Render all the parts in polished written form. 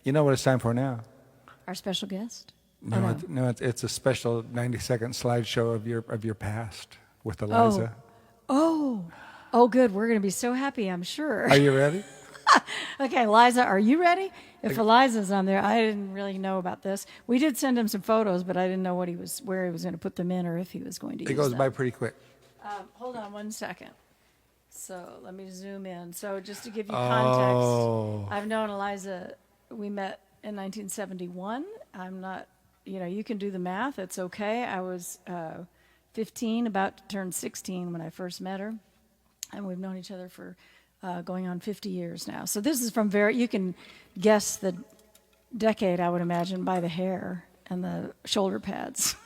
You know what it's time for now? Our special guest? No, it's a special 90-second slideshow of your past with Eliza. Oh, good. We're going to be so happy, I'm sure. Are you ready? Okay, Eliza, are you ready? If Eliza's on there, I didn't really know about this. We did send him some photos, but I didn't know where he was going to put them in or if he was going to use them. It goes by pretty quick. Hold on 1 second. So let me zoom in. So just to give you context, I've known Eliza, we met in 1971. I'm not, you can do the math. It's okay. I was 15, about to turn 16 when I first met her. And we've known each other for going on 50 years now. So this is from you can guess the decade, I would imagine, by the hair and the shoulder pads.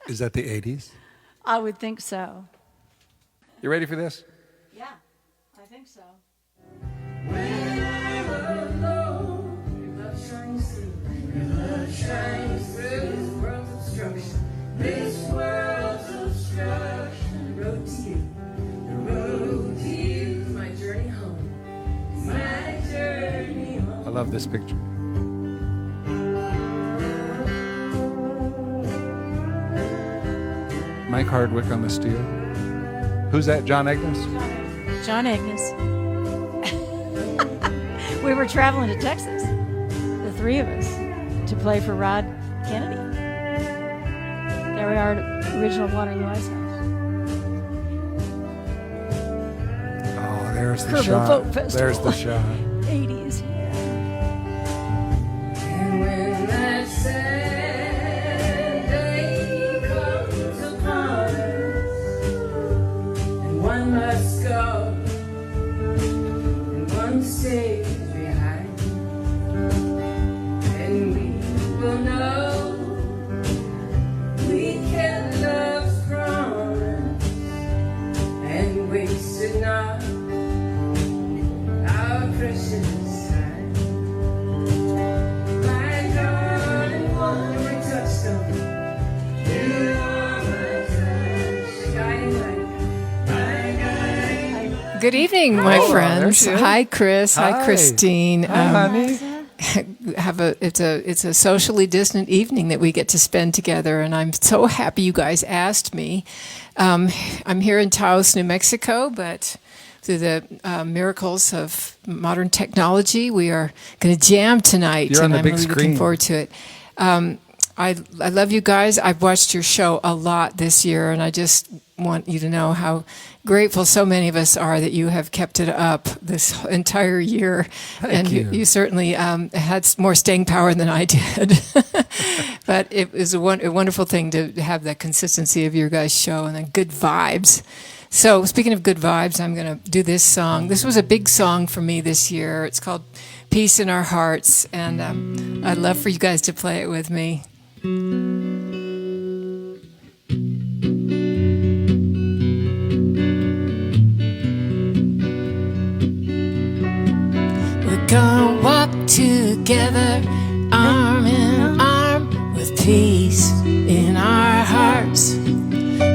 Is that the 80s? I would think so. You ready for this? Yeah, I think so. When I'm alone, love shines through this world's obstruction. This world's obstruction. The road to you, my journey home. My journey home. I love this picture. Mike Hardwick on the steel. Who's that? John Agnes? John Agnes. We were traveling to Texas, the three of us, to play for Rod Kennedy. There we are at original Waterloo Ice House. Oh, there's the Kerrville shot. Folk Festival. There's the shot. 80s, yeah. And when that sad day comes upon us, and one must go, and one stays behind, and we will know we kept love's promise and wasted not our precious time. My darling one, my touchstone, you are my touch, guiding light, my guiding. Good evening, my friends. there she is. Hi, Chris. Hi, Christine. Hi, honey. It's a socially distant evening that we get to spend together, and I'm so happy you guys asked me. I'm here in Taos, New Mexico, but through the miracles of modern technology, we are going to jam tonight, You're on and the I'm big really screen. looking forward to it. I love you guys. I've watched your show a lot this year, and I just want you to know how grateful so many of us are that you have kept it up this entire year. Thank you. You certainly had more staying power than I did. But it was a wonderful thing to have that consistency of your guys' show and the good vibes. So speaking of good vibes, I'm going to do this song. This was a big song for me this year. It's called Peace in Our Hearts, and I'd love for you guys to play it with me. We're gonna walk together, arm in arm, with peace in our hearts.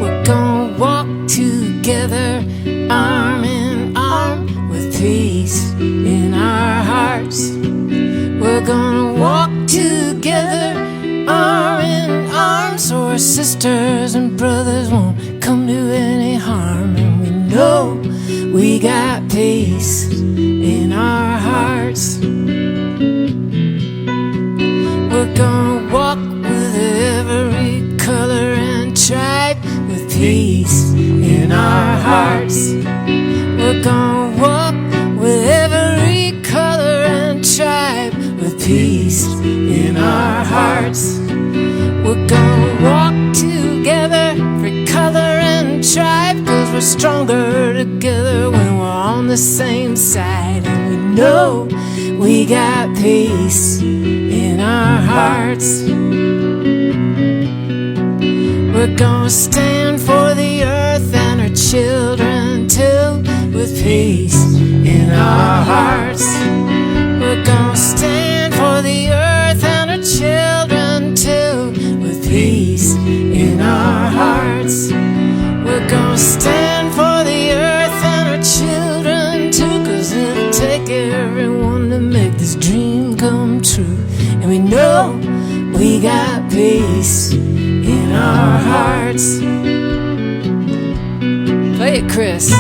We're gonna walk together, arm in arm, with peace in our hearts. We're gonna walk together, arm in arm, so our sisters and brothers won't come to any harm. And we know we got peace in our hearts. We're gonna walk with every color and tribe, with peace in our hearts. We're gonna walk with every color and tribe, with peace in our hearts. We're gonna walk together, every color and tribe, 'cause we're stronger together when we're on the same side. And we know we got peace in our hearts. We're gonna stand for the earth and her children too, with peace in our hearts. We're gonna stand for the earth and her children too, with peace in our hearts. We're gonna stand for the earth and her children too, 'cause it'll take everyone to make this dream come Chris.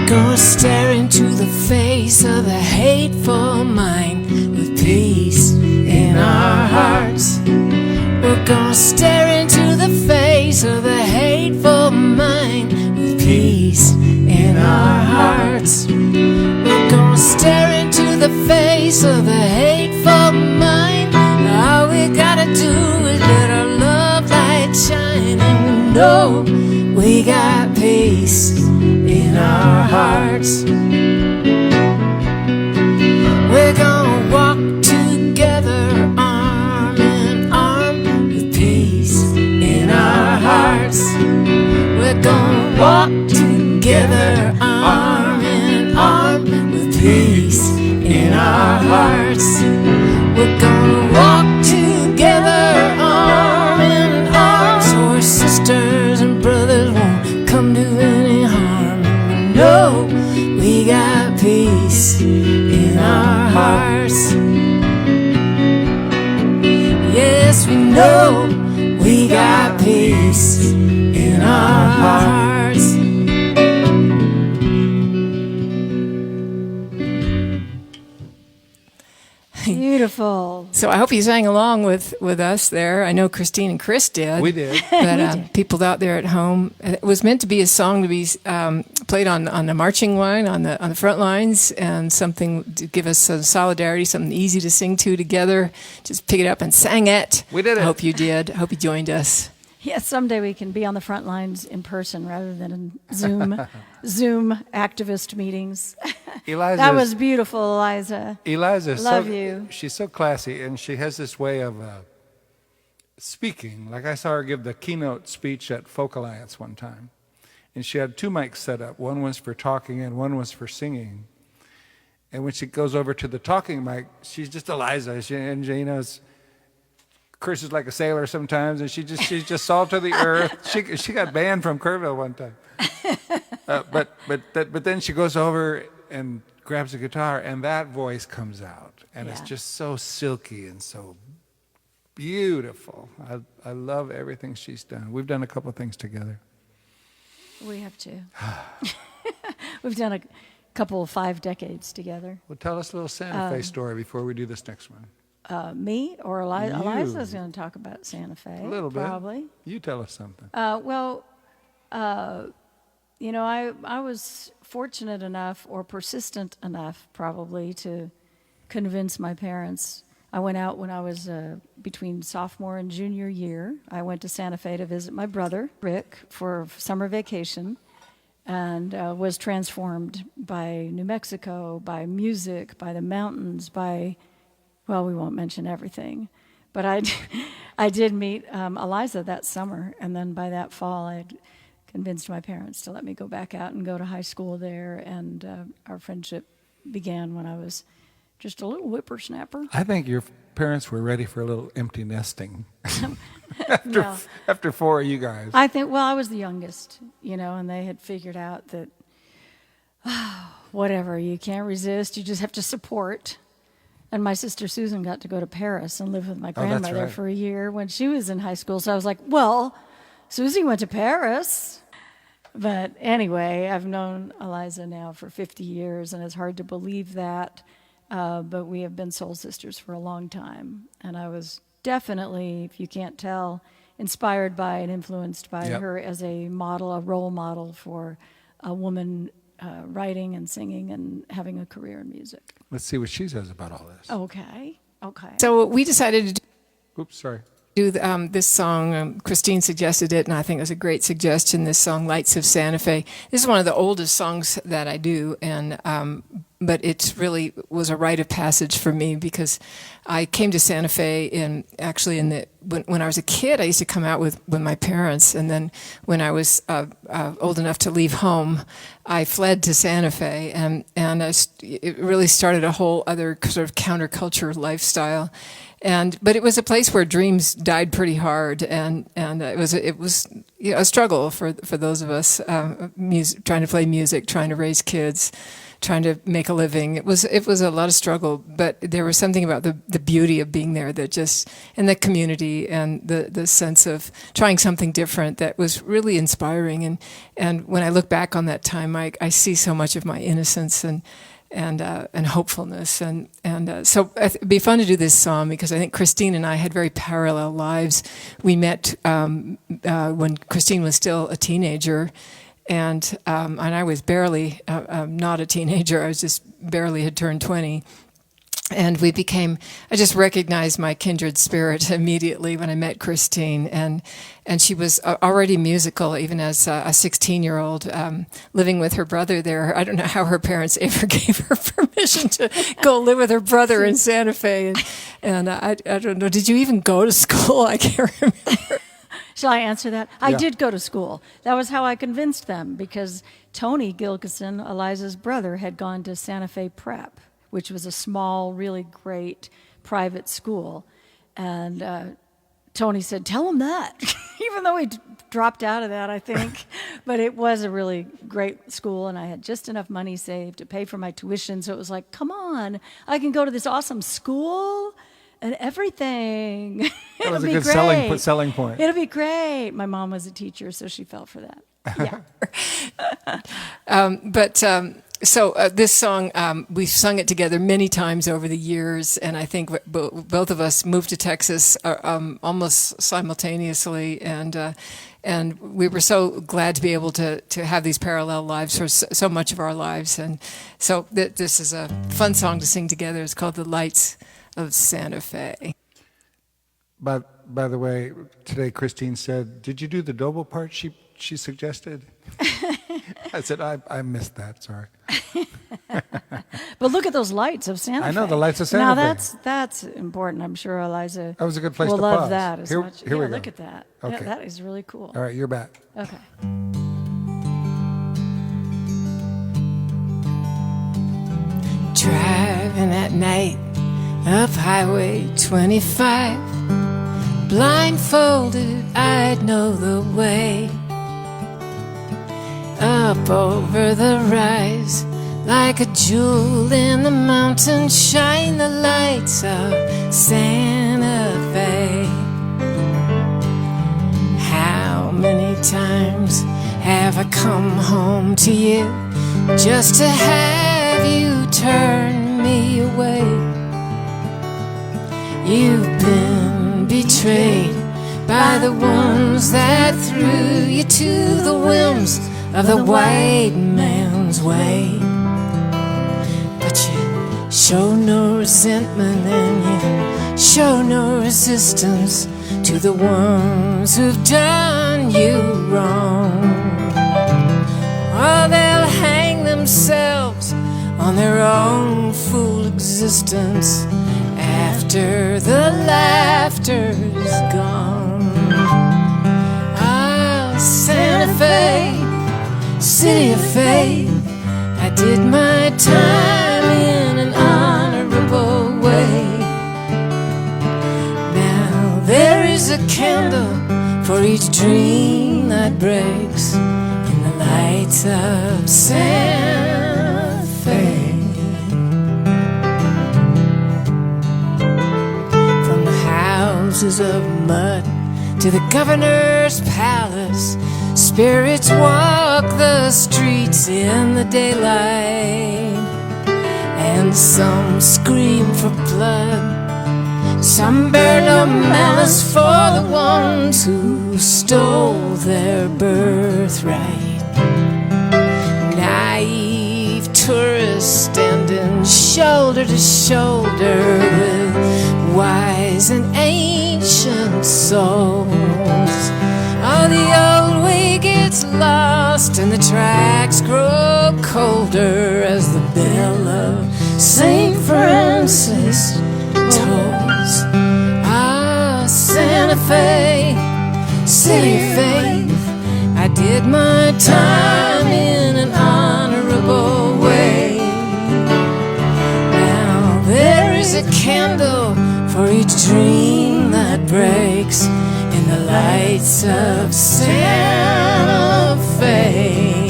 Gonna stare into the face of the hateful mind with peace in our hearts. We're gonna stare into the face of the hateful mind with peace in our hearts. We're gonna stare into the face of the hateful mind. All we gotta do is let our love light shine, and we know we got peace in our hearts. We're gonna walk together arm in arm with peace in our hearts. We're gonna walk together arm in arm with peace in our hearts. We're gonna walk together arm in arm so our sisters and brothers won't come to any harm. No, we got peace in our hearts. Yes, we know we got peace in our hearts. Beautiful. So I hope you sang along with us there. I know Christine and Chris did. We did. But people out there at home, it was meant to be a song to be played on the marching line, on the front lines, and something to give us some solidarity, something easy to sing to together. Just pick it up and sang it. We did it. I hope you did. I hope you joined us. Yes, someday we can be on the front lines in person rather than in Zoom activist meetings. Eliza, That was beautiful, Eliza. Eliza, Love you. She's so classy, and she has this way of speaking. Like I saw her give the keynote speech at Folk Alliance one time, and she had two mics set up. One was for talking, and one was for singing. And when she goes over to the talking mic, she's just Eliza, and you know, curses like a sailor sometimes, and she's just salt to the earth. She got banned from Kerrville one time. But then she goes over and grabs a guitar, and that voice comes out, and it's Yeah. just so silky and so beautiful. I love everything she's done. We've done a couple of things together. We have to. We've done a couple of 5 decades together. Well, tell us a little Santa Fe story before we do this next one. Me or Eliza? You. Eliza's going to talk about Santa Fe. A little bit. Probably. You tell us something. You know, I was fortunate enough or persistent enough probably to convince my parents. I went out when I was between sophomore and junior year. I went to Santa Fe to visit my brother, Rick, for summer vacation, and was transformed by New Mexico, by music, by the mountains, by, well, we won't mention everything. But I did meet Eliza that summer, and then by that fall I convinced my parents to let me go back out and go to high school there, and our friendship began when I was just a little whippersnapper. I think your parents were ready for a little empty nesting No. after 4 of you guys. I think, well, I was the youngest, you know, and they had figured out that, whatever, you can't resist, you just have to support. And my sister Susan got to go to Paris and live with my Oh, that's grandmother right. for a year when she was in high school. So I was like, well, Susie went to Paris. But anyway, I've known Eliza now for 50 years, and it's hard to believe that. But we have been soul sisters for a long time. And I was definitely, if you can't tell, inspired by and influenced by Yep. her as a model, a role model for a woman writing and singing and having a career in music. Let's see what she says about all this. Okay. So we decided to Oops, sorry. do this song. Christine suggested it, and I think it was a great suggestion, this song, Lights of Santa Fe. This is one of the oldest songs that I do, and but it really was a rite of passage for me because I came to Santa Fe in the when I was a kid, I used to come out with my parents, and then when I was old enough to leave home, I fled to Santa Fe, and it really started a whole other sort of counterculture lifestyle. But it was a place where dreams died pretty hard, and it was a struggle for those of us trying to play music, trying to raise kids, trying to make a living. It was a lot of struggle, but there was something about the beauty of being there and the community and the sense of trying something different that was really inspiring. And when I look back on that time, I see so much of my innocence and hopefulness, so it'd be fun to do this song because I think Christine and I had very parallel lives. We met when Christine was still a teenager, and I was barely not a teenager. I was just barely had turned 20. And I just recognized my kindred spirit immediately when I met Christine. And she was already musical, even as a 16-year-old, living with her brother there. I don't know how her parents ever gave her permission to go live with her brother in Santa Fe. And I don't know, did you even go to school? I can't remember. Shall I answer that? Yeah. I did go to school. That was how I convinced them, because Tony Gilkyson, Eliza's brother, had gone to Santa Fe Prep, which was a small, really great private school. And Tony said, tell him that, even though he dropped out of that, I think. But it was a really great school, and I had just enough money saved to pay for my tuition. So it was like, come on, I can go to this awesome school and everything. That was a good selling point. It'll be great. My mom was a teacher, so she fell for that. Yeah. So this song, we've sung it together many times over the years, and I think both of us moved to Texas almost simultaneously, and we were so glad to be able to have these parallel lives for so much of our lives. And so this is a fun song to sing together. It's called The Lights of Santa Fe. But by the way, today Christine said, did you do the double part she suggested? I said, I missed that, sorry. But look at those lights of Santa Fe. I know, the lights of Santa Fe. Now that's important. I'm sure Eliza that was a good place will to love pause. that as much. Here we go. Look at that. Okay. Yeah, that is really cool. All right, you're back. Okay. Driving at night up Highway 25, blindfolded, I'd know the way. Up over the rise, like a jewel in the mountains, shine the lights of Santa Fe. How many times have I come home to you just to have you turn me away? You've been betrayed by the ones that threw you to the whims of the white man's way. But you show no resentment and you show no resistance to the ones who've done you wrong. Or they'll hang themselves on their own fool existence after the laughter's gone. Ah, Santa Fe, city of faith, I did my time in an honorable way. Now there is a candle for each dream that breaks in the lights of Santa Fe. From the houses of mud to the governor's palace, spirits walk the streets in the daylight, and some scream for blood, some bear no malice for the ones who stole their birthright. Naive tourists standing shoulder to shoulder with wise and ancient souls. Oh, the old way gets lost and the tracks grow colder as the bell of St. Francis tolls. Ah, Santa faith, silly faith. I did my time in an honorable way. Now there is a candle for each dream that breaks in the lights of Santa Fe.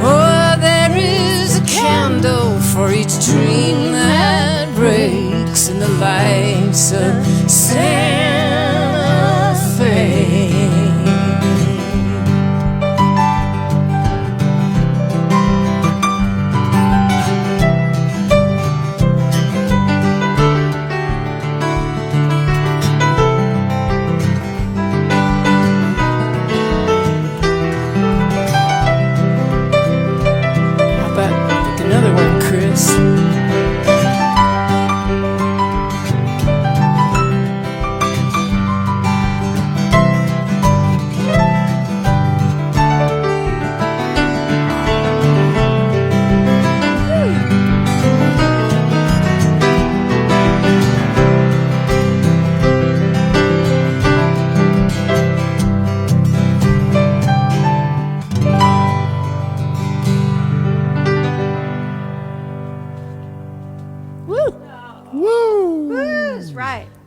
Oh, there is a candle for each dream that breaks in the lights of Santa Fe. Another one, Chris.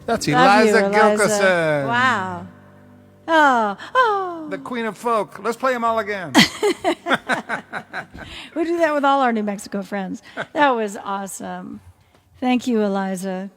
That's Love Eliza you, Eliza. Gilkyson. Wow. Oh. The Queen of Folk. Let's play them all again. We do that with all our New Mexico friends. That was awesome. Thank you, Eliza.